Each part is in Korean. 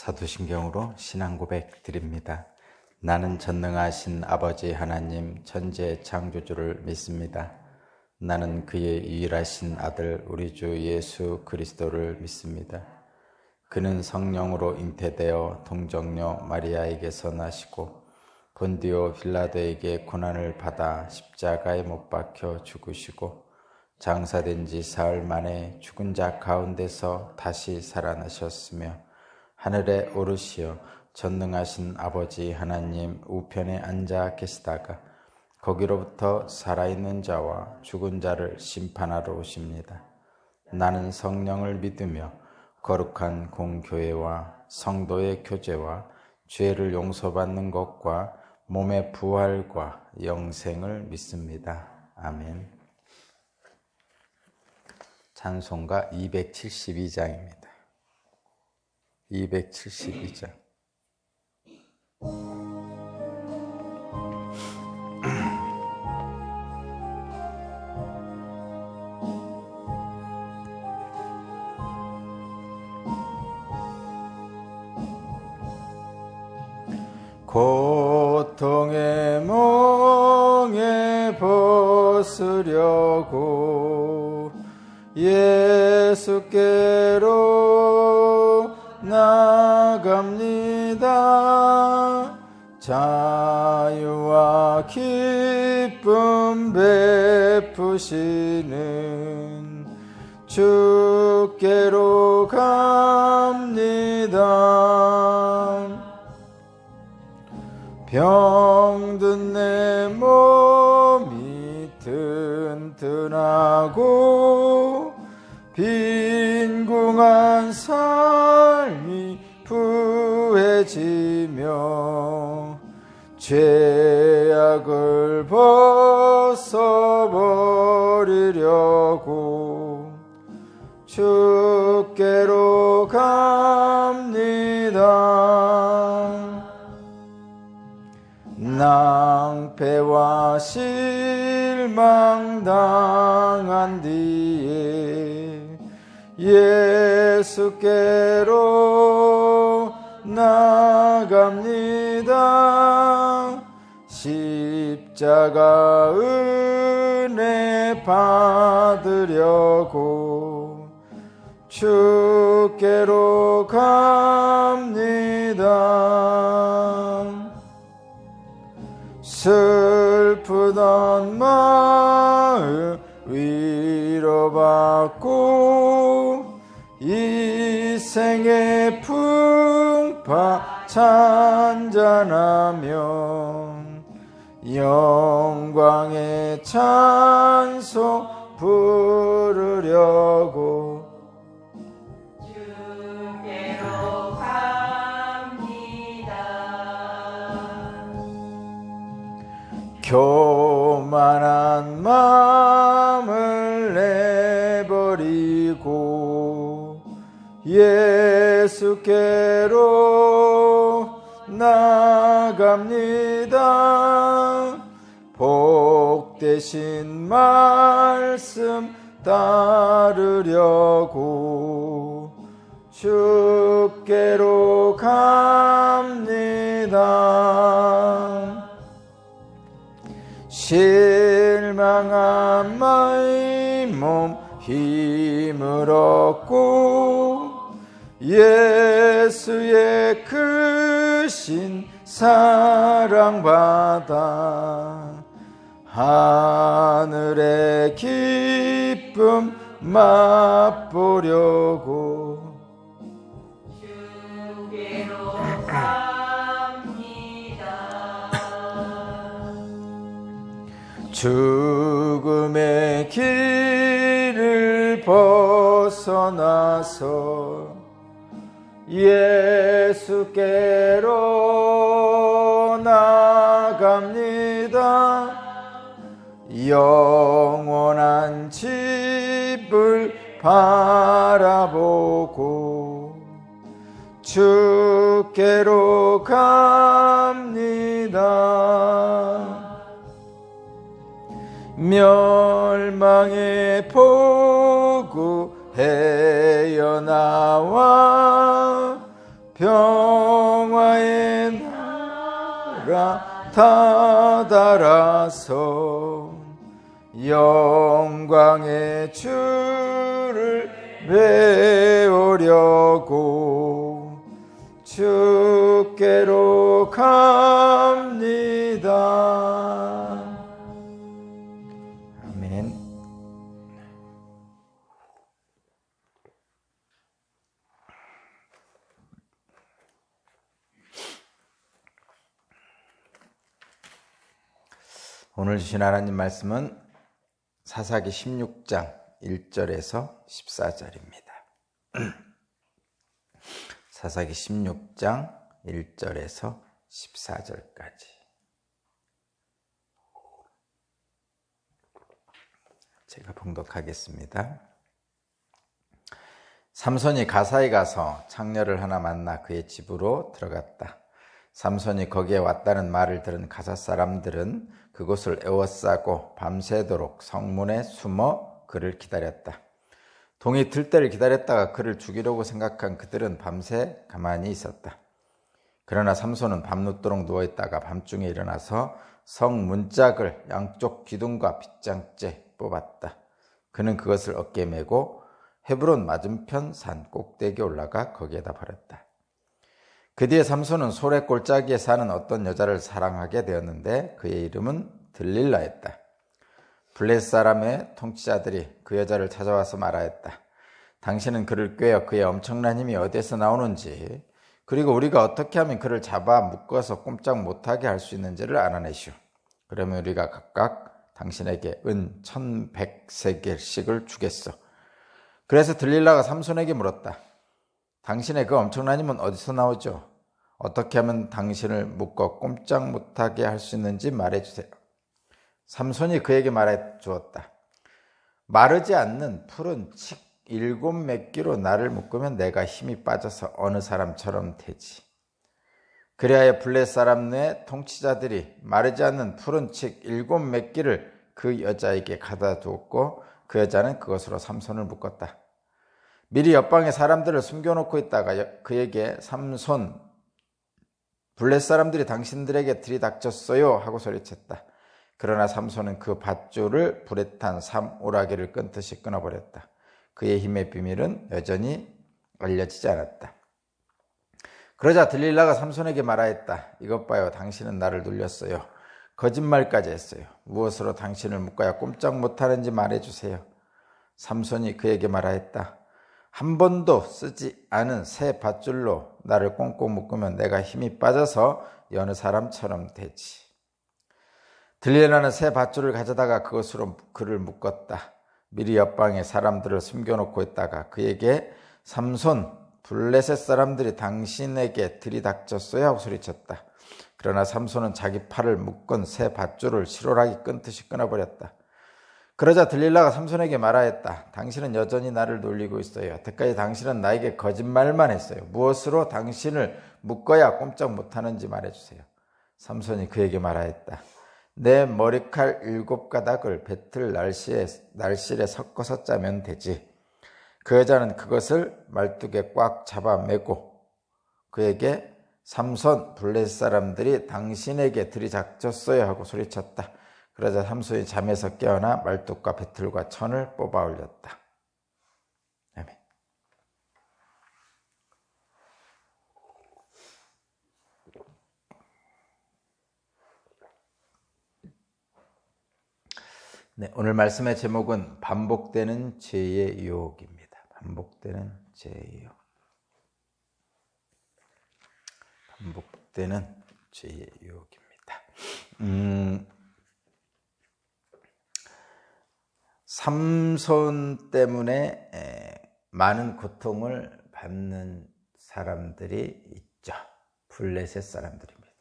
사도신경으로 신앙 고백 드립니다. 나는 전능하신 아버지 하나님 천지의 창조주를 믿습니다. 나는 그의 유일하신 아들 우리 주 예수 그리스도를 믿습니다. 그는 성령으로 잉태되어 동정녀 마리아에게서 나시고 본디오 빌라도에게 고난을 받아 십자가에 못 박혀 죽으시고 장사된 지 사흘 만에 죽은 자 가운데서 다시 살아나셨으며 하늘에 오르시어 전능하신 아버지 하나님 우편에 앉아 계시다가 거기로부터 살아있는 자와 죽은 자를 심판하러 오십니다. 나는 성령을 믿으며 거룩한 공교회와 성도의 교제와 죄를 용서받는 것과 몸의 부활과 영생을 믿습니다. 아멘. 찬송가 272장입니다. 272장. 고통의 멍에 벗으려고 예수께로 나갑니다. 자유와 기쁨 베푸시는 주께로 갑니다. 병든 내 몸이 튼튼하고 빈궁한 삶이 부해지며 죄악을 벗어버리려고 주께로 갑니다. 낭패와 실망 당한 뒤에 예수께로 나갑니다. 십자가 은혜 받으려고 주께로 갑니다. 슬프던 마음 위로받고 이 생의 풍파 찬잔하며 영광의 찬송 부르려고 주께로 갑니다. 교만한 마음을 내버리고 예수께로 나갑니다. 복되신 말씀 따르려고 주께로 갑니다. 실망한 마의 몸 힘을 얻고 예수의 크신 사랑받아 하늘의 기쁨 맛보려고 주께로 갑니다. 죽음의 길을 벗어나서 예수께로 나갑니다. 영원한 집을 바라보고 주께로 갑니다. 멸망의 포구 헤어나와 평화의 나라가 다다라서 영광의 주를 배우려고 주께로 갑니다. 아멘. 오늘 주신 하나님 말씀은 사사기 16장 1절에서 14절입니다. 사사기 16장 1절에서 14절까지. 제가 봉독하겠습니다. 삼손이 가사에 가서 창녀를 하나 만나 그의 집으로 들어갔다. 삼손이 거기에 왔다는 말을 들은 가사 사람들은 그곳을 에워싸고 밤새도록 성문에 숨어 그를 기다렸다. 동이 들 때를 기다렸다가 그를 죽이려고 생각한 그들은 밤새 가만히 있었다. 그러나 삼손은 밤늦도록 누워있다가 밤중에 일어나서 성 문짝을 양쪽 기둥과 빗장째 뽑았다. 그는 그것을 어깨에 메고 헤브론 맞은편 산 꼭대기에 올라가 거기에다 버렸다. 그 뒤에 삼손은 소래 골짜기에 사는 어떤 여자를 사랑하게 되었는데 그의 이름은 들릴라였다. 블레셋 사람의 통치자들이 그 여자를 찾아와서 말하였다. 당신은 그를 꿰어 그의 엄청난 힘이 어디에서 나오는지, 그리고 우리가 어떻게 하면 그를 잡아 묶어서 꼼짝 못하게 할 수 있는지를 알아내시오. 그러면 우리가 각각 당신에게 은 1100세겔씩을 주겠소. 그래서 들릴라가 삼손에게 물었다. 당신의 그 엄청난 힘은 어디서 나오죠? 어떻게 하면 당신을 묶어 꼼짝 못하게 할 수 있는지 말해주세요. 삼손이 그에게 말해 주었다. 마르지 않는 푸른 칡 7매끼로 나를 묶으면 내가 힘이 빠져서 어느 사람처럼 되지. 그리하여 블레셋 사람의 통치자들이 마르지 않는 푸른 칡 7매끼를 그 여자에게 가다 두었고 그 여자는 그것으로 삼손을 묶었다. 미리 옆방에 사람들을 숨겨놓고 있다가 그에게 삼손, 블레셋 사람들이 당신들에게 들이닥쳤어요 하고 소리쳤다. 그러나 삼손은 그 밧줄을 불에 탄 삼오라기를 끊듯이 끊어버렸다. 그의 힘의 비밀은 여전히 알려지지 않았다. 그러자 들릴라가 삼손에게 말하였다. 이것 봐요. 당신은 나를 놀렸어요. 거짓말까지 했어요. 무엇으로 당신을 묶어야 꼼짝 못하는지 말해주세요. 삼손이 그에게 말하였다. 한 번도 쓰지 않은 새 밧줄로 나를 꽁꽁 묶으면 내가 힘이 빠져서 여느 사람처럼 되지. 들릴라는 새 밧줄을 가져다가 그것으로 그를 묶었다. 미리 옆방에 사람들을 숨겨놓고 있다가 그에게 삼손, 블레셋 사람들이 당신에게 들이닥쳤어야 하고 소리쳤다. 그러나 삼손은 자기 팔을 묶은 새 밧줄을 실오라기 끊듯이 끊어버렸다. 그러자 들릴라가 삼손에게 말하였다. 당신은 여전히 나를 놀리고 있어요. 여태까지 당신은 나에게 거짓말만 했어요. 무엇으로 당신을 묶어야 꼼짝 못하는지 말해주세요. 삼손이 그에게 말하였다. 내 머리칼 7가닥을 배틀 날실에 섞어서 짜면 되지. 그 여자는 그것을 말뚝에 꽉 잡아 매고 그에게 삼손, 블레셋 사람들이 당신에게 들이닥쳤어요 하고 소리쳤다. 그러자 삼손이 잠에서 깨어나 말뚝과 배틀과 천을 뽑아 올렸다. 아멘. 네, 오늘 말씀의 제목은 반복되는 죄의 유혹입니다. 반복되는 죄의 유혹. 반복되는 죄의 유혹입니다. 삼손 때문에 많은 고통을 받는 사람들이 있죠. 블레셋 사람들입니다.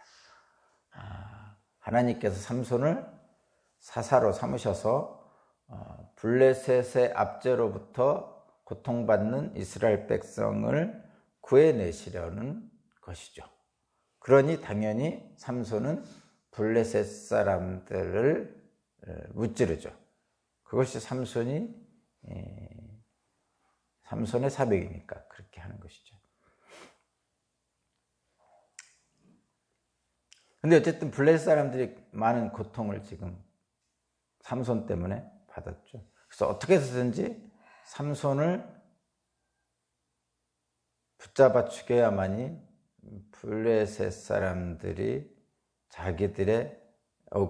하나님께서 삼손을 사사로 삼으셔서 블레셋의 압제로부터 고통받는 이스라엘 백성을 구해내시려는 것이죠. 그러니 당연히 삼손은 블레셋 사람들을 무찌르죠. 그것이 삼손의 사명이니까 그렇게 하는 것이죠. 근데 어쨌든 블레셋 사람들이 많은 고통을 지금 삼손 때문에 받았죠. 그래서 어떻게 해서든지 삼손을 붙잡아 죽여야만이 블레셋 사람들이 자기들의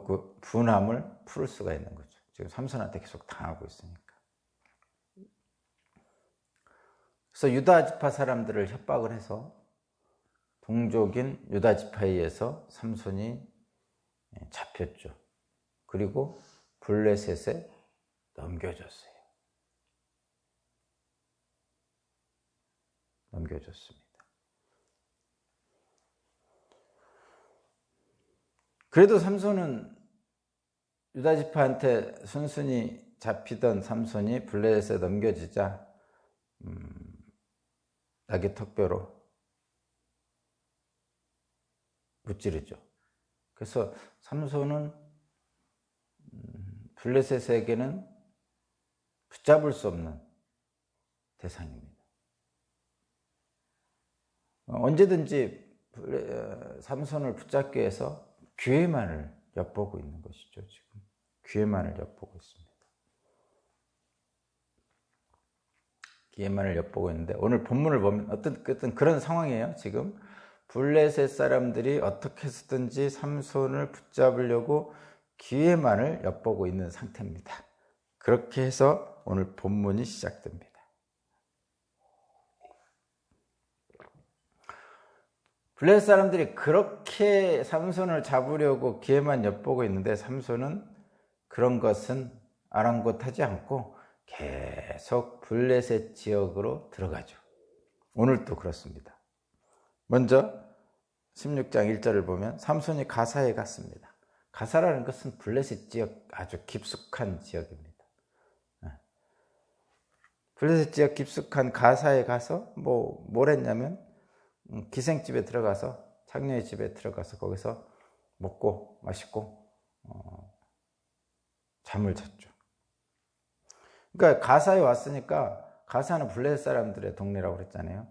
그 분함을 풀 수가 있는 거죠. 지금 삼손한테 계속 당하고 있으니까. 그래서 유다 지파 사람들을 협박을 해서 동족인 유다 지파에 의해서 삼손이 잡혔죠. 그리고 블레셋에 넘겨졌어요. 넘겨졌습니다. 그래도 삼손은 유다 지파한테 순순히 잡히던 삼손이 블레셋에 넘겨지자 낙의 턱뼈로 무찌르죠. 그래서 삼손은 블레셋에게는 붙잡을 수 없는 대상입니다. 언제든지 삼손을 붙잡기 위해서 기회만을 엿보고 있는 것이죠. 지금 기회만을 엿보고 있습니다. 기회만을 엿보고 있는데 오늘 본문을 보면 어떤 그런 상황이에요. 지금 블레셋 사람들이 어떻게 해서든지 삼손을 붙잡으려고 기회만을 엿보고 있는 상태입니다. 그렇게 해서 오늘 본문이 시작됩니다. 블레셋 사람들이 그렇게 삼손을 잡으려고 기회만 엿보고 있는데 삼손은 그런 것은 아랑곳하지 않고 계속 블레셋 지역으로 들어가죠. 오늘도 그렇습니다. 먼저 16장 1절을 보면 삼손이 가사에 갔습니다. 가사라는 것은 블레셋 지역 아주 깊숙한 지역입니다. 블레셋 지역 깊숙한 가사에 가서 뭘 했냐면 기생집에 들어가서 창녀의 집에 들어가서 거기서 먹고 마시고 잠을 잤죠. 그러니까 가사에 왔으니까 가사는 블레셋 사람들의 동네라고 그랬잖아요.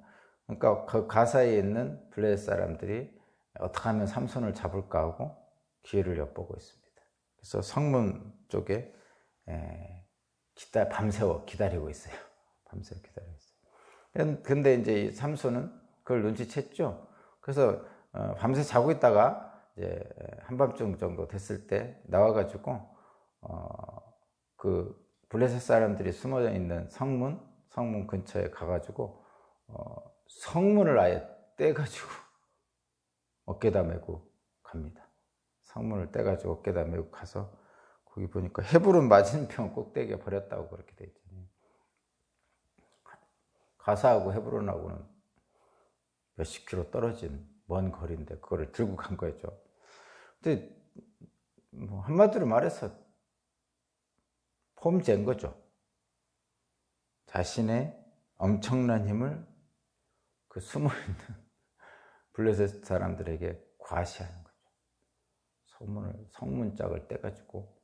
그러니까 그 가사에 있는 블레셋 사람들이 어떻게 하면 삼손을 잡을까 하고 기회를 엿보고 있습니다. 그래서 성문 쪽에 밤새워 기다리고 있어요. 밤새워 기다리고 있어요. 근데 이제 이 삼손은 그걸 눈치챘죠. 그래서 밤새 자고 있다가 이제 한밤중 정도 됐을 때 나와가지고 그 블레셋 사람들이 숨어 있는 성문 근처에 가가지고 성문을 아예 떼가지고 어깨다 메고 갑니다. 성문을 떼가지고 어깨다 메고 가서 거기 보니까 헤브론 맞은편 꼭대기에 버렸다고 그렇게 돼 있잖아요. 가사하고 헤브론하고는 몇십 킬로 떨어진 먼 거리인데 그거를 들고 간 거죠. 근데 한마디로 말해서 폼쨘 거죠. 자신의 엄청난 힘을 그 숨어있는 블레셋 사람들에게 과시하는 거죠. 성문짝을 떼가지고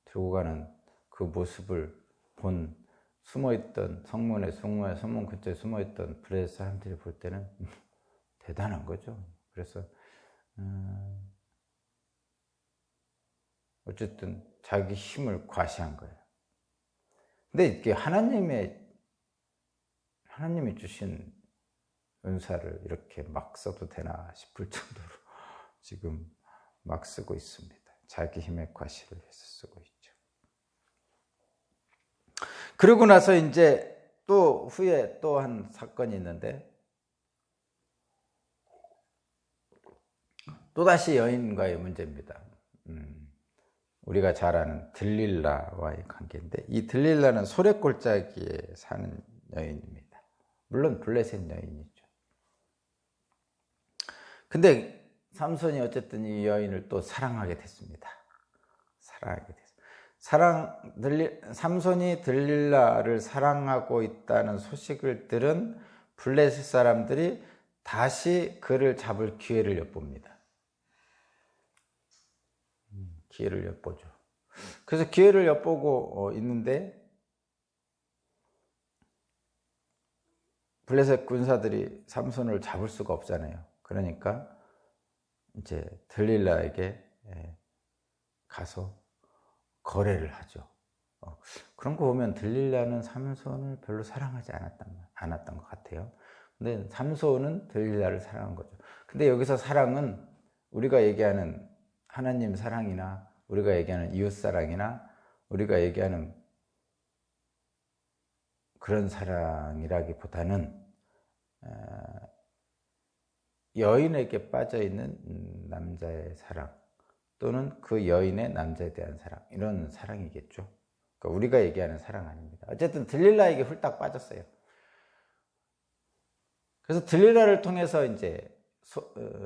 들고 가는 그 모습을 본 숨어있던 성문 근처에 숨어있던 블레셋 사람들이 볼 때는 대단한 거죠. 그래서 어쨌든 자기 힘을 과시한 거예요. 근데 이게 하나님이 주신 은사를 이렇게 막 써도 되나 싶을 정도로 지금 막 쓰고 있습니다. 자기 힘의 과시를 해서 쓰고 있죠. 그러고 나서 이제 또 후에 또 한 사건이 있는데 또다시 여인과의 문제입니다. 우리가 잘 아는 들릴라와의 관계인데 이 들릴라는 소래골짜기에 사는 여인입니다. 물론 블레셋 여인이죠. 근데 삼손이 어쨌든 이 여인을 또 사랑하게 됐습니다. 삼손이 들릴라를 사랑하고 있다는 소식을 들은 블레셋 사람들이 다시 그를 잡을 기회를 엿봅니다. 기회를 엿보죠. 그래서 기회를 엿보고 있는데 블레셋 군사들이 삼손을 잡을 수가 없잖아요. 그러니까 이제 들릴라에게 가서 거래를 하죠. 그런 거 보면 들릴라는 삼손을 별로 사랑하지 않았던 것 같아요. 근데 삼손은 들릴라를 사랑한 거죠. 근데 여기서 사랑은 우리가 얘기하는 하나님 사랑이나 우리가 얘기하는 이웃 사랑이나 우리가 얘기하는 그런 사랑이라기보다는 여인에게 빠져있는 남자의 사랑 또는 그 여인의 남자에 대한 사랑, 이런 사랑이겠죠. 그러니까 우리가 얘기하는 사랑 아닙니다. 어쨌든 들릴라에게 훌딱 빠졌어요. 그래서 들릴라를 통해서 이제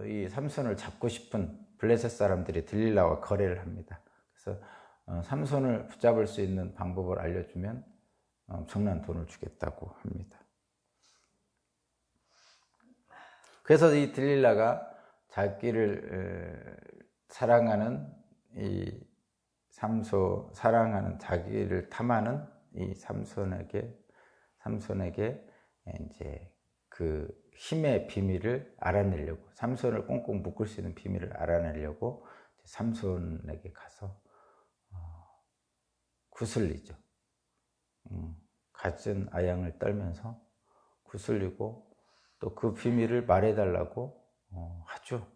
이 삼손을 잡고 싶은 블레셋 사람들이 들릴라와 거래를 합니다. 그래서 삼손을 붙잡을 수 있는 방법을 알려주면 엄청난 돈을 주겠다고 합니다. 그래서 이 들릴라가 자기를 사랑하는 이 사랑하는 자기를 탐하는 이 삼손에게 이제 그 힘의 비밀을 알아내려고, 삼손을 꽁꽁 묶을 수 있는 비밀을 알아내려고 삼손에게 가서 구슬리죠. 갖은 아양을 떨면서 구슬리고 또 그 비밀을 말해달라고 하죠.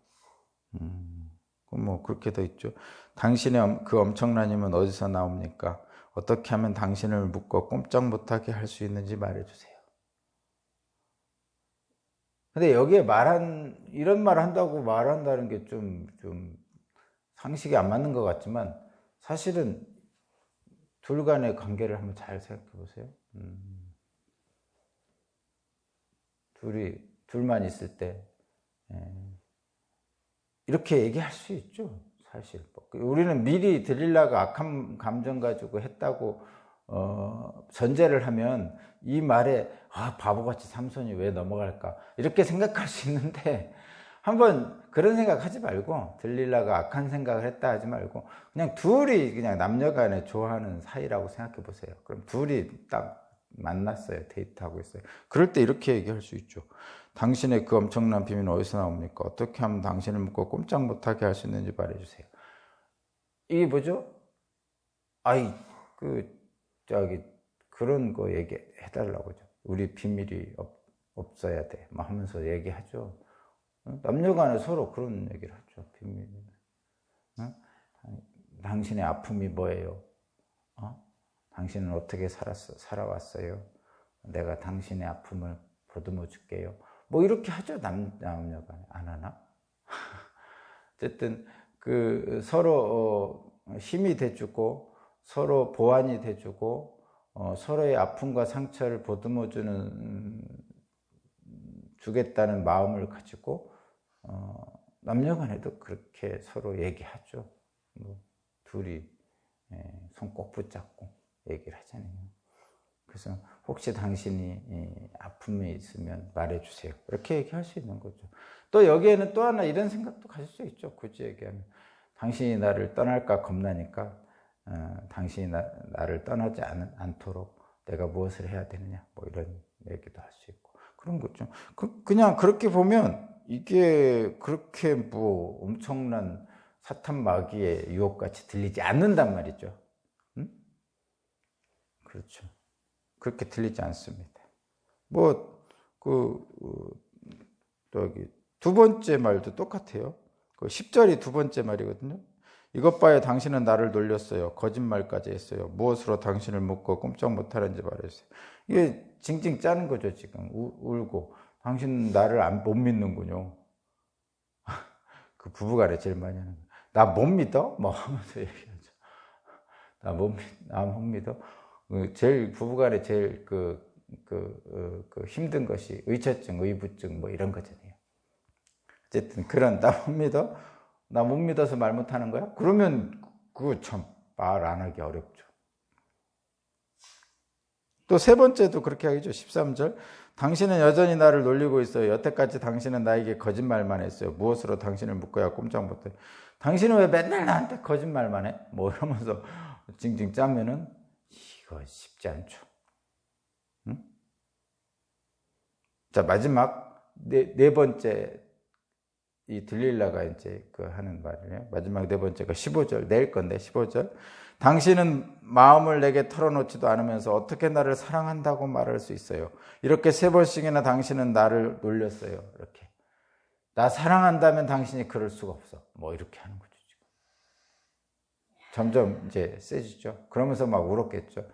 뭐 그렇게 돼 있죠. 당신의 그 엄청난 힘은 어디서 나옵니까? 어떻게 하면 당신을 묶어 꼼짝 못하게 할 수 있는지 말해주세요. 근데 여기에 이런 말 한다고 말한다는 게 좀 상식이 안 맞는 것 같지만 사실은 둘 간의 관계를 한번 잘 생각해 보세요. 둘만 있을 때 이렇게 얘기할 수 있죠. 사실 우리는 미리 들릴라가 악한 감정 가지고 했다고 전제를 하면 이 말에 바보같이 삼손이 왜 넘어갈까 이렇게 생각할 수 있는데, 한번 그런 생각하지 말고 들릴라가 악한 생각을 했다 하지 말고 그냥 둘이 그냥 남녀간에 좋아하는 사이라고 생각해 보세요. 그럼 둘이 딱 만났어요. 데이트하고 있어요. 그럴 때 이렇게 얘기할 수 있죠. 당신의 그 엄청난 비밀은 어디서 나옵니까? 어떻게 하면 당신을 묶고 꼼짝 못하게 할 수 있는지 말해주세요. 이게 뭐죠? 그런 거 얘기해달라고죠. 우리 비밀이 없어야 돼. 막 하면서 얘기하죠. 남녀 간에 서로 그런 얘기를 하죠. 비밀. 당신의 아픔이 뭐예요? 당신은 어떻게 살아왔어요? 내가 당신의 아픔을 보듬어 줄게요. 뭐 이렇게 하죠. 남녀 간에. 안 하나? 어쨌든 서로 힘이 돼주고 서로 보완이 돼주고 서로의 아픔과 상처를 보듬어 주겠다는 마음을 가지고 남녀 간에도 그렇게 서로 얘기하죠. 둘이 손 꼭 붙잡고 얘기를 하잖아요. 그래서 혹시 당신이 아픔이 있으면 말해주세요. 이렇게 얘기할 수 있는 거죠. 또 여기에는 또 하나 이런 생각도 가질 수 있죠. 굳이 얘기하면 당신이 나를 떠날까 겁나니까 당신이 나를 떠나지 않도록 내가 무엇을 해야 되느냐, 뭐 이런 얘기도 할 수 있고 그런 거죠. 그냥 그렇게 보면 이게 그렇게 뭐 엄청난 사탄 마귀의 유혹같이 들리지 않는단 말이죠. 그렇죠. 그렇게 들리지 않습니다. 두 번째 말도 똑같아요. 10절이 두 번째 말이거든요. 이것 봐요, 당신은 나를 놀렸어요. 거짓말까지 했어요. 무엇으로 당신을 묶고 꼼짝 못하는지 말해주세요. 이게 징징 짜는 거죠. 지금 울고 당신 나를 못 믿는군요. 그 부부간에 제일 많이 하는 거예요. 나 못 믿어? 뭐 하면서 얘기하죠. 나 못 믿어? 부부간에 제일 힘든 것이 의처증, 의부증 뭐 이런 거잖아요. 어쨌든 나 못 믿어? 나 못 믿어서 말 못하는 거야? 그러면 그거 참 말 안 하기 어렵죠. 또 세 번째도 그렇게 하겠죠. 13절. 당신은 여전히 나를 놀리고 있어요. 여태까지 당신은 나에게 거짓말만 했어요. 무엇으로 당신을 묶어야 꼼짝 못해. 당신은 왜 맨날 나한테 거짓말만 해? 뭐 이러면서 징징 짜면은 이거 쉽지 않죠. 응? 자, 마지막 네 번째 이 들릴라가 이제 그 하는 말이에요. 마지막 네 번째가 15절, 내일 건데 15절. 당신은 마음을 내게 털어놓지도 않으면서 어떻게 나를 사랑한다고 말할 수 있어요? 이렇게 세 번씩이나 당신은 나를 놀렸어요. 이렇게. 나 사랑한다면 당신이 그럴 수가 없어. 뭐 이렇게 하는 거죠, 지금. 점점 이제 세지죠. 그러면서 막 울었겠죠.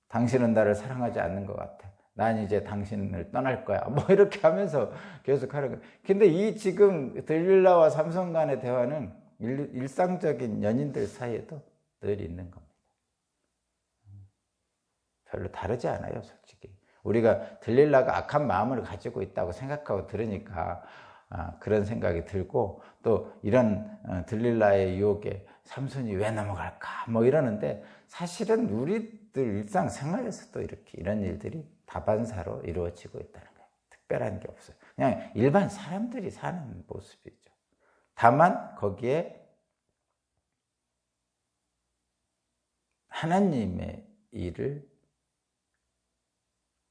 당신은 나를 사랑하지 않는 것 같아. 난 이제 당신을 떠날 거야. 뭐 이렇게 하면서 계속 하는 거예요. 근데 이 지금 들릴라와 삼손 간의 대화는 일상적인 연인들 사이에도 늘 있는 겁니다. 별로 다르지 않아요, 솔직히. 우리가 들릴라가 악한 마음을 가지고 있다고 생각하고 들으니까 그런 생각이 들고, 또 이런 들릴라의 유혹에 삼손이 왜 넘어갈까 뭐 이러는데, 사실은 우리들 일상생활에서도 이렇게 이런 일들이 다반사로 이루어지고 있다는 거예요. 특별한 게 없어요. 그냥 일반 사람들이 사는 모습이죠. 다만 거기에 하나님의 일을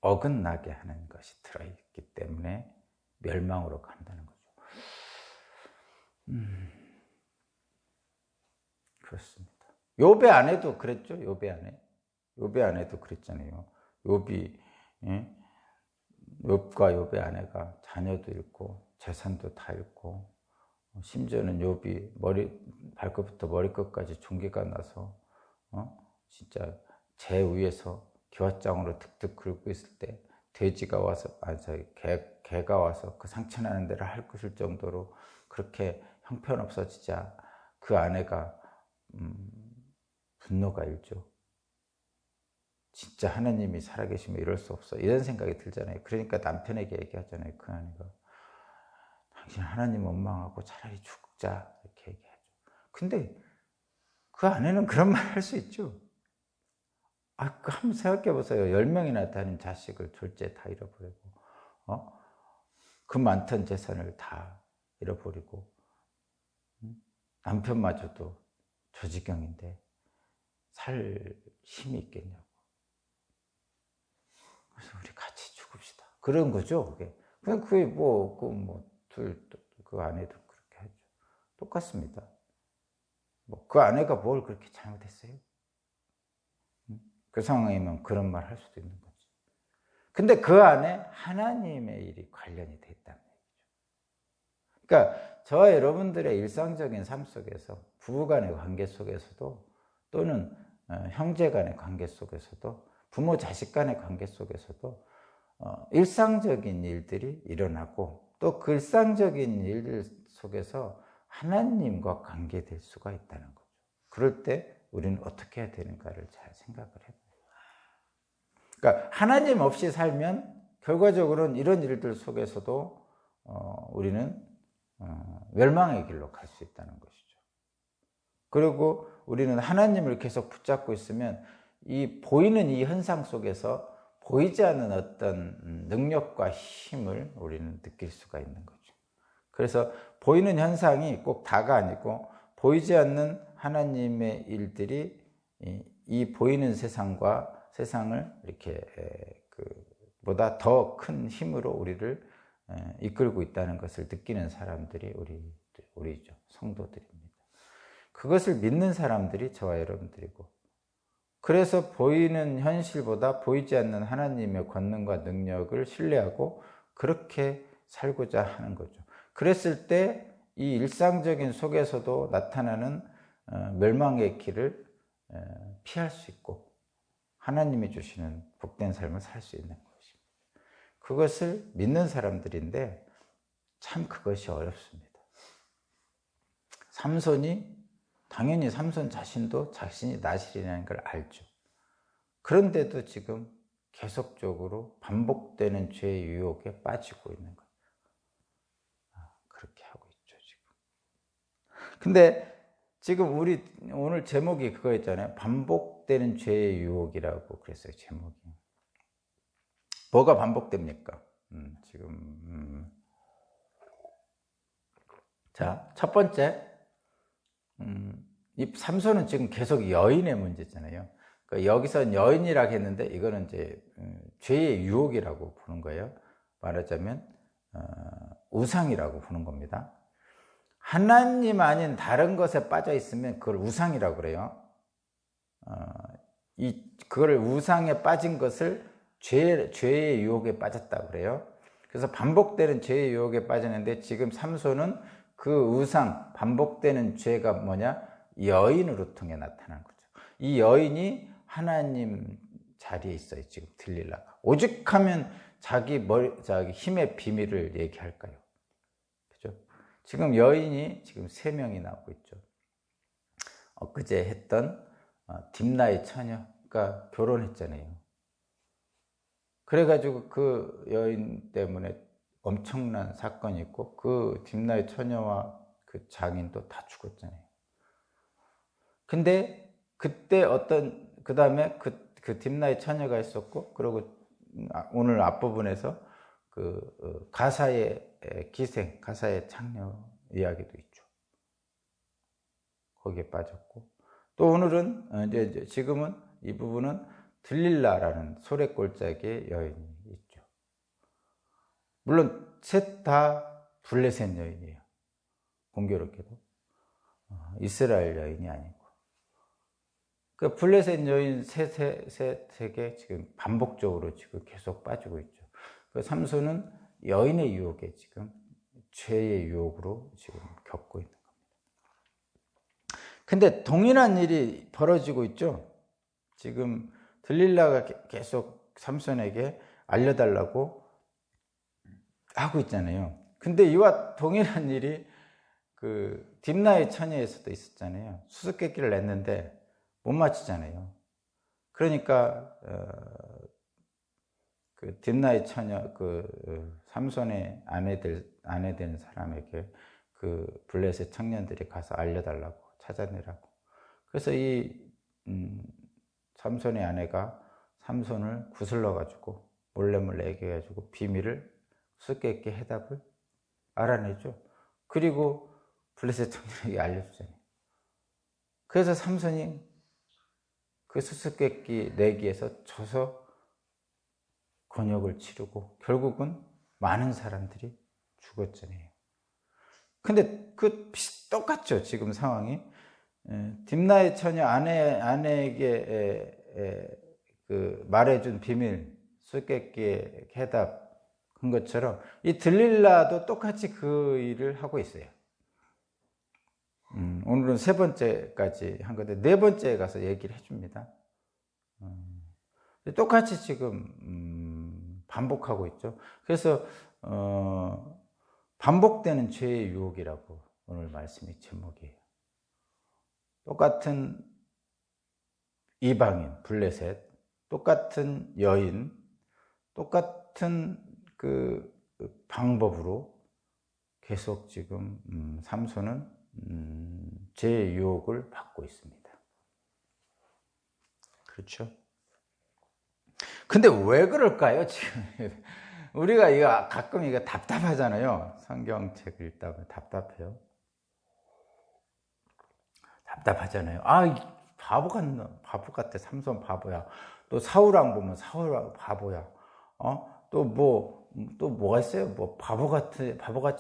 어긋나게 하는 것이 들어있기 때문에 멸망으로 간다는 거죠. 그렇습니다. 욥의 아내도 그랬죠. 욥의 아내도 그랬잖아요. 욥과 욥의 아내가 자녀도 잃고 재산도 다 잃고, 심지어는 욥이 발끝부터 머리끝까지 종기가 나서 진짜 재 위에서 기왓장으로 득득 긁고 있을 때 돼지가 와서 개가 와서 그 상처나는 데를 핥을 정도로 그렇게 형편없어지자 그 아내가 분노가 일죠. 진짜 하나님이 살아계시면 이럴 수 없어, 이런 생각이 들잖아요. 그러니까 남편에게 얘기하잖아요. 그 아내가 당신 하나님 원망하고 차라리 죽자 이렇게 얘기하죠. 근데 그 아내는 그런 말 할 수 있죠. 한번 생각해 보세요. 10명이나 되는 자식을 둘째 다 잃어버리고, 그 많던 재산을 다 잃어버리고, 남편마저도 저 지경인데 살 힘이 있겠냐고. 그래서 우리 같이 죽읍시다. 그런 거죠, 그게. 그게 그 아내도 그렇게 하죠. 똑같습니다. 그 아내가 뭘 그렇게 잘못했어요? 그 상황이면 그런 말 할 수도 있는 거지. 근데 그 안에 하나님의 일이 관련이 돼 있다는 얘기죠. 그러니까 저와 여러분들의 일상적인 삶 속에서, 부부 간의 관계 속에서도, 또는 형제 간의 관계 속에서도, 부모 자식 간의 관계 속에서도 일상적인 일들이 일어나고, 또 그 일상적인 일들 속에서 하나님과 관계될 수가 있다는 거죠. 그럴 때 우리는 어떻게 해야 되는가를 잘 생각을 해봐요. 그러니까 하나님 없이 살면 결과적으로는 이런 일들 속에서도 우리는 멸망의 길로 갈 수 있다는 것이죠. 그리고 우리는 하나님을 계속 붙잡고 있으면 보이는 이 현상 속에서 보이지 않는 어떤 능력과 힘을 우리는 느낄 수가 있는 거죠. 그래서 보이는 현상이 꼭 다가 아니고, 보이지 않는 하나님의 일들이 이 보이는 세상을 이렇게 보다 더 큰 힘으로 우리를 이끌고 있다는 것을 느끼는 사람들이 우리죠. 성도들입니다. 그것을 믿는 사람들이 저와 여러분들이고, 그래서 보이는 현실보다 보이지 않는 하나님의 권능과 능력을 신뢰하고 그렇게 살고자 하는 거죠. 그랬을 때 이 일상적인 속에서도 나타나는 멸망의 길을 피할 수 있고, 하나님이 주시는 복된 삶을 살 수 있는 것입니다. 그것을 믿는 사람들인데 참 그것이 어렵습니다. 당연히 삼손 자신도 자신이 나실이라는 걸 알죠. 그런데도 지금 계속적으로 반복되는 죄의 유혹에 빠지고 있는 거예요. 그렇게 하고 있죠, 지금. 근데 지금 우리 오늘 제목이 그거였잖아요. 반복되는 죄의 유혹이라고 그랬어요, 제목이. 뭐가 반복됩니까? 자, 첫 번째, 이 삼손은 지금 계속 여인의 문제잖아요. 그러니까 여기서는 여인이라고 했는데 이거는 이제 죄의 유혹이라고 보는 거예요. 말하자면 우상이라고 보는 겁니다. 하나님 아닌 다른 것에 빠져 있으면 그걸 우상이라고 그래요. 그걸 우상에 빠진 것을 죄의 유혹에 빠졌다고 그래요. 그래서 반복되는 죄의 유혹에 빠지는데 지금 삼손은 그 우상, 반복되는 죄가 뭐냐? 여인으로 통해 나타난 거죠. 이 여인이 하나님 자리에 있어요. 지금 들릴라가. 오죽하면 자기 힘의 비밀을 얘기할까요? 그죠? 지금 여인이 지금 3명이 나오고 있죠. 엊그제 했던 딥나의 처녀가 결혼했잖아요. 그래가지고 그 여인 때문에 엄청난 사건이 있고 그 딥나의 처녀와 그 장인도 다 죽었잖아요. 근데 그때 그 다음에 그 딥나의 처녀가 있었고, 그리고 오늘 앞부분에서 그 가사의 기생, 가사의 창녀 이야기도 있죠. 거기에 빠졌고, 또 오늘은 이제 지금은 이 부분은 들릴라라는 소래골짜기의 여인이 있죠. 물론 셋 다 블레셋 여인이에요. 공교롭게도 이스라엘 여인이 아니고. 그 블레셋 여인 셋에게 지금 반복적으로 지금 계속 빠지고 있죠. 그 삼손은 여인의 유혹에 지금 죄의 유혹으로 지금 겪고 있는 겁니다. 근데 동일한 일이 벌어지고 있죠. 지금 들릴라가 계속 삼손에게 알려달라고 하고 있잖아요. 근데 이와 동일한 일이 그 딥나의 처녀에서도 있었잖아요. 수수께끼를 냈는데 못 맞히잖아요. 그러니까 그 딥나의 처녀, 그 삼손의 아내 되는 사람에게 그 블레셋 청년들이 가서 알려달라고, 찾아내라고. 그래서 이 삼손의 아내가 삼손을 구슬러 가지고 몰래 얘기해가지고 비밀을 수수께끼 해답을 알아내죠. 그리고 블레셋 청년에게 알려주잖아요. 그래서 삼손이 그 수수께끼 내기에서 져서 곤욕을 치르고 결국은 많은 사람들이 죽었잖아요. 근데 똑같죠, 지금 상황이. 딥나의 처녀 아내에게 그 말해준 비밀, 수수께끼의 해답 한 것처럼 이 들릴라도 똑같이 그 일을 하고 있어요. 오늘은 3번째까지 한 건데 4번째에 가서 얘기를 해줍니다. 똑같이 지금 반복하고 있죠. 그래서 반복되는 죄의 유혹이라고 오늘 말씀의 제목이에요. 똑같은 이방인 블레셋, 똑같은 여인, 똑같은 그 방법으로 계속 지금 삼손은 죄의 유혹을 받고 있습니다. 그렇죠? 근데 왜 그럴까요? 지금 우리가 이거 가끔 이거 답답하잖아요. 성경책 읽다 보면 답답해요. 답답하잖아요. 바보 같아. 삼손 바보야. 또 사울왕 보면 사울 바보야. 또 뭐가 있어요? 뭐 바보같이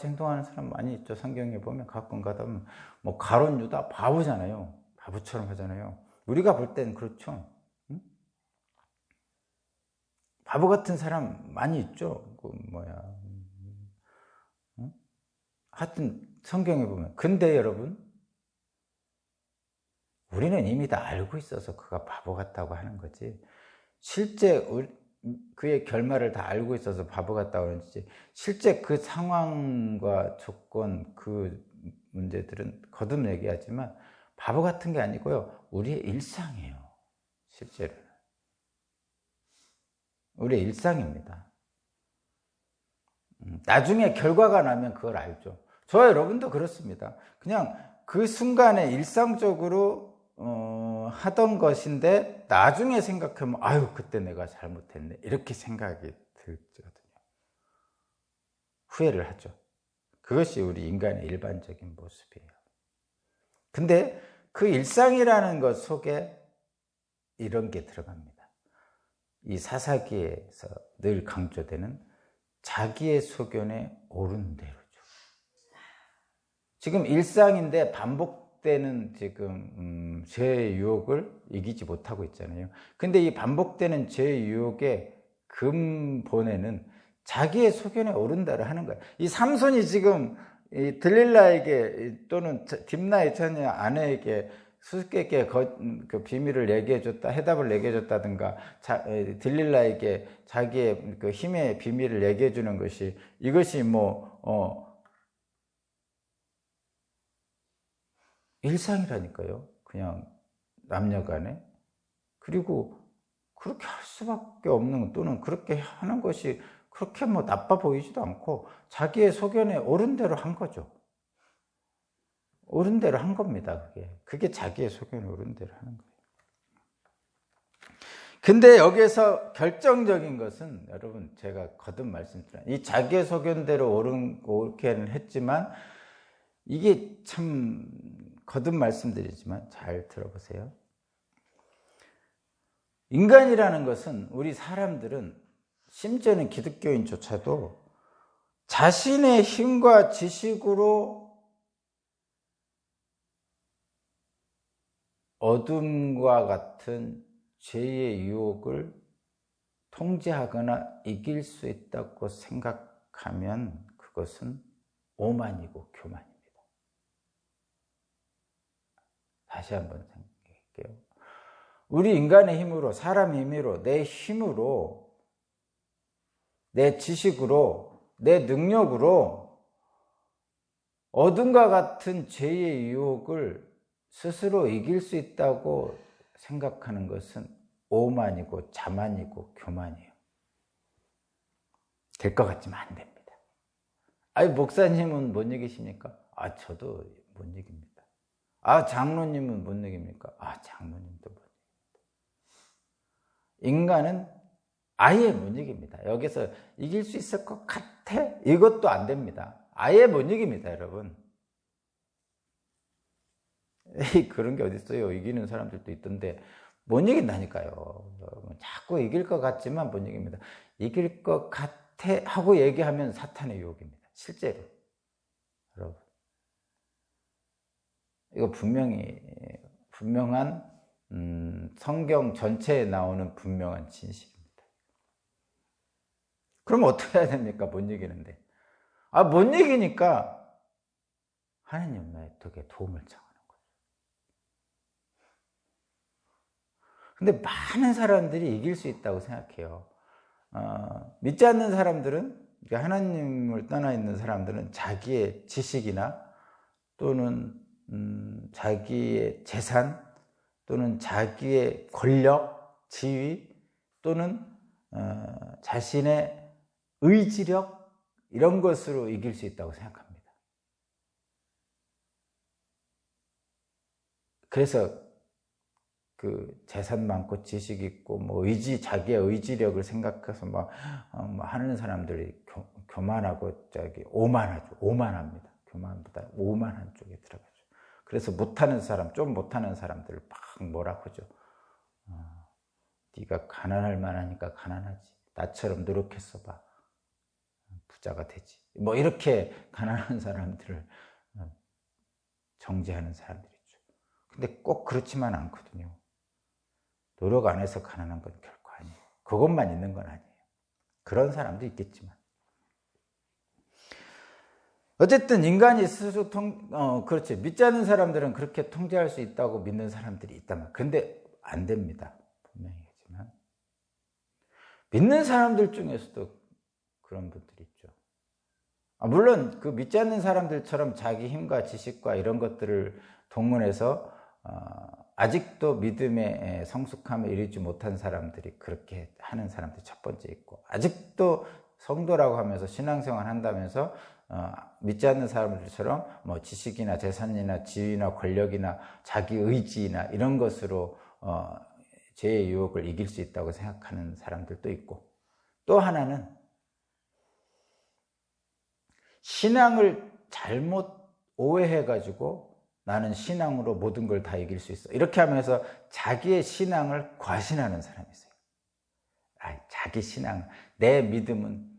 행동하는 사람 많이 있죠. 성경에 보면 가끔 가다 보면 뭐 가룟 유다 바보잖아요. 바보처럼 하잖아요. 우리가 볼 땐 그렇죠. 응? 바보 같은 사람 많이 있죠. 응? 하여튼 성경에 보면. 근데 여러분, 우리는 이미 다 알고 있어서 그가 바보 같다고 하는 거지. 실제 그의 결말을 다 알고 있어서 바보 같다고 하는지, 실제 그 상황과 조건, 그 문제들은 거듭 얘기하지만 바보 같은 게 아니고요. 우리의 일상이에요. 실제로는. 우리의 일상입니다. 나중에 결과가 나면 그걸 알죠. 저와 여러분도 그렇습니다. 그냥 그 순간에 일상적으로 하던 것인데 나중에 생각하면 그때 내가 잘못했네 이렇게 생각이 들거든요. 후회를 하죠. 그것이 우리 인간의 일반적인 모습이에요. 근데 그 일상이라는 것 속에 이런 게 들어갑니다. 이 사사기에서 늘 강조되는 자기의 소견에 옳은 대로 지금 일상인데 반복되는 지금 죄의 유혹을 이기지 못하고 있잖아요. 근데 이 반복되는 죄의 유혹의 근본에는 자기의 소견에 오른다를 하는 거예요. 이 삼손이 지금 이 들릴라에게 또는 딥나의 처녀 아내에게 수수께끼의 그 비밀을 얘기해줬다, 해답을 얘기해줬다든가, 들릴라에게 자기의 그 힘의 비밀을 얘기해주는 것이, 이것이 일상이라니까요. 그냥 남녀 간에. 그리고 그렇게 할 수밖에 없는, 또는 그렇게 하는 것이 그렇게 나빠 보이지도 않고 자기의 소견에 옳은 대로 한 거죠. 옳은 대로 한 겁니다. 그게 자기의 소견에 옳은 대로 하는 거예요. 근데 여기에서 결정적인 것은, 여러분, 제가 거듭 말씀드려요. 이 자기의 소견대로 옳게는 했지만, 이게 참 거듭 말씀드리지만 잘 들어보세요. 인간이라는 것은, 우리 사람들은, 심지어는 기독교인조차도 자신의 힘과 지식으로 어둠과 같은 죄의 유혹을 통제하거나 이길 수 있다고 생각하면 그것은 오만이고 교만입니다. 다시 한번 생각할게요. 우리 인간의 힘으로, 사람의 힘으로, 내 힘으로, 내 지식으로, 내 능력으로 어둠과 같은 죄의 유혹을 스스로 이길 수 있다고 생각하는 것은 오만이고 자만이고 교만이에요. 될 것 같지만 안 됩니다. 목사님은 못 이기십니까? 저도 못 이깁니다. 장로님은 못 이깁니까? 장로님도 못 이깁니다. 인간은 아예 못 이깁니다. 여기서 이길 수 있을 것 같아? 이것도 안 됩니다. 아예 못 이깁니다, 여러분. 그런 게 어딨어요. 이기는 사람들도 있던데 못 이긴다니까요. 자꾸 이길 것 같지만 못 이깁니다. 이길 것 같아 하고 얘기하면 사탄의 유혹입니다. 실제로. 여러분, 이거 분명한 성경 전체에 나오는 분명한 진실입니다. 그럼 어떻게 해야 됩니까? 못 이기는데. 못 이기니까 하나님 어떻게 도움을 청하는 거예요. 근데 많은 사람들이 이길 수 있다고 생각해요. 믿지 않는 사람들은, 하나님을 떠나 있는 사람들은 자기의 지식이나 또는 자기의 재산 또는 자기의 권력, 지위 또는 자신의 의지력, 이런 것으로 이길 수 있다고 생각합니다. 그래서 그 재산 많고 지식 있고 자기의 의지력을 생각해서 하는 사람들이 교만하고 오만합니다. 교만보다 오만한 쪽에 들어가죠. 그래서 못하는 사람, 좀 못하는 사람들을 막 뭐라고 하죠. 네가 가난할 만하니까 가난하지. 나처럼 노력해서 봐. 부자가 되지. 이렇게 가난한 사람들을 정죄하는 사람들이 있죠. 근데 꼭 그렇지만 않거든요. 노력 안 해서 가난한 건 결코 아니에요. 그것만 있는 건 아니에요. 그런 사람도 있겠지만. 어쨌든 인간이 스스로 그렇지. 믿지 않는 사람들은 그렇게 통제할 수 있다고 믿는 사람들이 있다면. 근데 안 됩니다. 분명히 하지만. 믿는 사람들 중에서도 그런 분들이 있죠. 물론 그 믿지 않는 사람들처럼 자기 힘과 지식과 이런 것들을 동원해서 아직도 믿음의 성숙함에 이르지 못한 사람들이 그렇게 하는 사람들이 첫 번째 있고, 아직도 성도라고 하면서 신앙생활 한다면서 믿지 않는 사람들처럼 지식이나 재산이나 지위나 권력이나 자기 의지나 이런 것으로 죄의 유혹을 이길 수 있다고 생각하는 사람들도 있고, 또 하나는 신앙을 잘못 오해해가지고 나는 신앙으로 모든 걸 다 이길 수 있어, 이렇게 하면서 자기의 신앙을 과신하는 사람이 있어요. 자기 신앙, 내 믿음은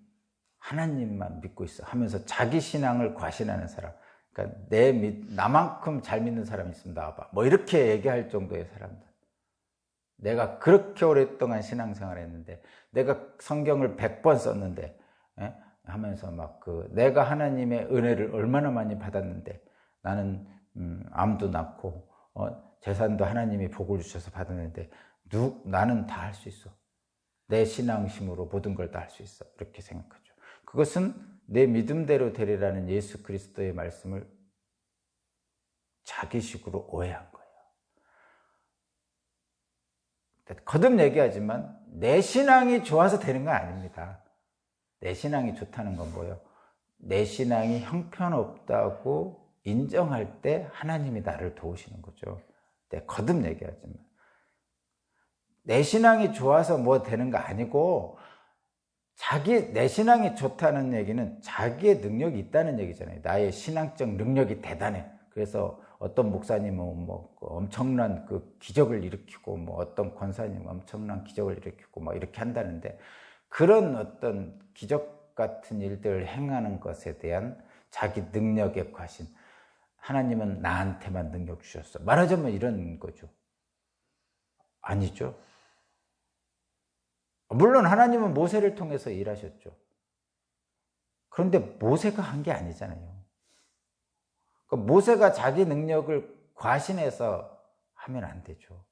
하나님만 믿고 있어 하면서 자기 신앙을 과신하는 사람, 그러니까 나만큼 잘 믿는 사람이 있으면 나와봐. 뭐 이렇게 얘기할 정도의 사람들. 내가 그렇게 오랫동안 신앙생활을 했는데, 내가 성경을 100번 썼는데, 하면서 막 내가 하나님의 은혜를 얼마나 많이 받았는데, 나는 암도 낳고 재산도 하나님이 복을 주셔서 받았는데 나는 다 할 수 있어. 내 신앙심으로 모든 걸 다 할 수 있어. 이렇게 생각하죠. 그것은 내 믿음대로 되리라는 예수 그리스도의 말씀을 자기식으로 오해한 거예요. 거듭 얘기하지만 내 신앙이 좋아서 되는 건 아닙니다. 내 신앙이 좋다는 건 뭐예요? 내 신앙이 형편없다고 인정할 때 하나님이 나를 도우시는 거죠. 거듭 얘기하지만 내 신앙이 좋아서 뭐 되는 거 아니고, 내 신앙이 좋다는 얘기는 자기의 능력이 있다는 얘기잖아요. 나의 신앙적 능력이 대단해. 그래서 어떤 목사님은 뭐 엄청난 기적을 일으키고, 뭐 어떤 권사님은 엄청난 기적을 일으키고 막 이렇게 한다는데, 그런 어떤 기적 같은 일들을 행하는 것에 대한 자기 능력의 과신, 하나님은 나한테만 능력 주셨어, 말하자면 이런 거죠. 아니죠. 물론 하나님은 모세를 통해서 일하셨죠. 그런데 모세가 한 게 아니잖아요. 모세가 자기 능력을 과신해서 하면 안 되죠.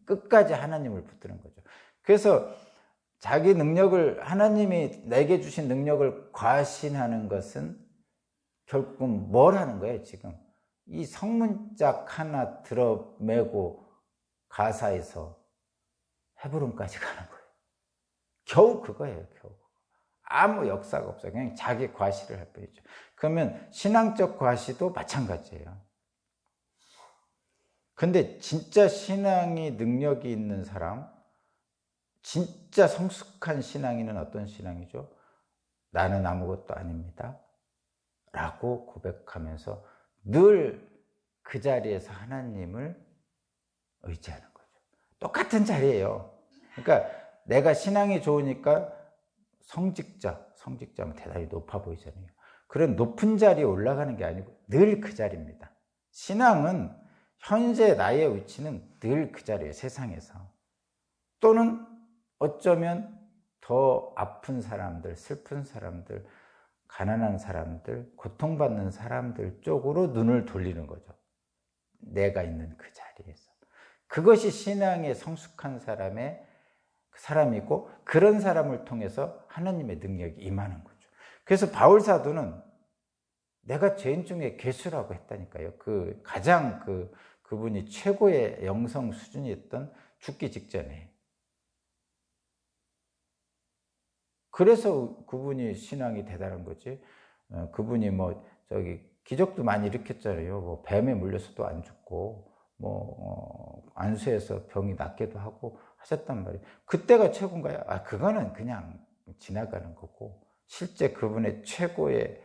끝까지 하나님을 붙드는 거죠. 그래서 자기 능력을, 하나님이 내게 주신 능력을 과신하는 것은 결국 뭘 하는 거예요, 지금? 이 성문짝 하나 들어매고 가사에서 헤브론까지 가는 거예요. 겨우 그거예요, 겨우. 아무 역사가 없어요. 그냥 자기 과시를 할 뿐이죠. 그러면 신앙적 과시도 마찬가지예요. 근데 진짜 신앙이 능력이 있는 사람, 진짜 성숙한 신앙인은 어떤 신앙이죠? 나는 아무것도 아닙니다 라고 고백하면서 늘 그 자리에서 하나님을 의지하는 거죠. 똑같은 자리예요. 그러니까 내가 신앙이 좋으니까 성직자면 대단히 높아 보이잖아요. 그런 높은 자리에 올라가는 게 아니고 늘 그 자리입니다. 신앙은 현재 나의 위치는 늘 그 자리예요, 세상에서. 또는 어쩌면 더 아픈 사람들, 슬픈 사람들, 가난한 사람들, 고통받는 사람들 쪽으로 눈을 돌리는 거죠. 내가 있는 그 자리에서. 그것이 신앙의 성숙한 사람이고, 그런 사람을 통해서 하나님의 능력이 임하는 거죠. 그래서 바울 사도는 내가 죄인 중에 괴수라고 했다니까요. 가장 그분이 최고의 영성 수준이었던 죽기 직전에. 그래서 그분이 신앙이 대단한 거지. 그분이 기적도 많이 일으켰잖아요. 뱀에 물려서도 안 죽고, 안수해서 병이 낫기도 하고 하셨단 말이에요. 그때가 최고인가요? 그거는 그냥 지나가는 거고, 실제 그분의 최고의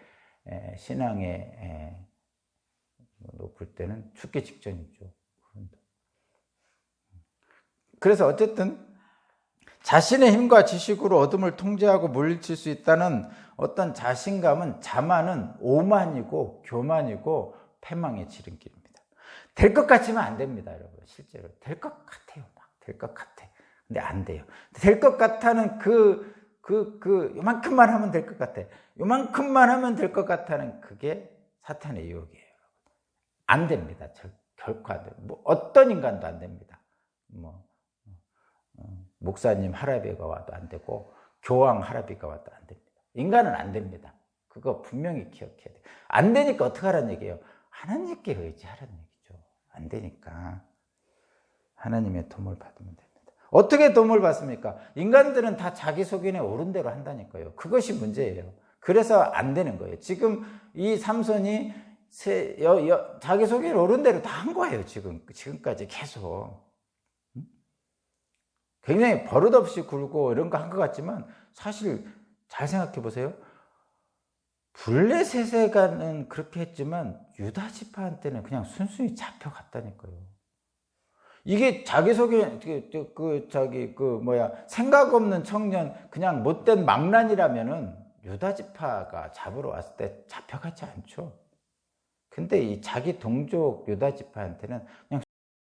신앙의 높을 때는 죽기 직전이죠. 그래서 어쨌든 자신의 힘과 지식으로 어둠을 통제하고 물리칠 수 있다는 어떤 자신감은, 자만은 오만이고 교만이고 패망의 지름길입니다. 될 것 같지만 안 됩니다, 여러분. 실제로 될 것 같아요. 될 것 같아. 근데 안 돼요. 될 것 같다는 요만큼만 하면 될 것 같아. 요만큼만 하면 될 것 같다는 그게 사탄의 유혹이에요. 안 됩니다. 결코 안 돼요. 어떤 인간도 안 됩니다. 목사님 할아비가 와도 안 되고, 교황 할아비가 와도 안 됩니다. 인간은 안 됩니다. 그거 분명히 기억해야 돼요. 안 되니까 어떻게 하라는 얘기예요? 하나님께 의지하라는 얘기죠. 안 되니까 하나님의 도움을 받으면 됩니다. 어떻게 도움을 받습니까? 인간들은 다 자기 속인에 옳은 대로 한다니까요. 그것이 문제예요. 그래서 안 되는 거예요. 지금 이 삼손이 자기 속인에 옳은 대로 다 한 거예요. 지금까지 계속. 굉장히 버릇없이 굴고 이런 거 한 것 같지만, 사실 잘 생각해 보세요. 블레셋에가는 그렇게 했지만 유다 지파한테는 그냥 순순히 잡혀갔다니까요. 이게 자기 속에 생각 없는 청년, 그냥 못된 망난이라면은 유다지파가 잡으러 왔을 때 잡혀가지 않죠. 근데 이 자기 동족 유다지파한테는 그냥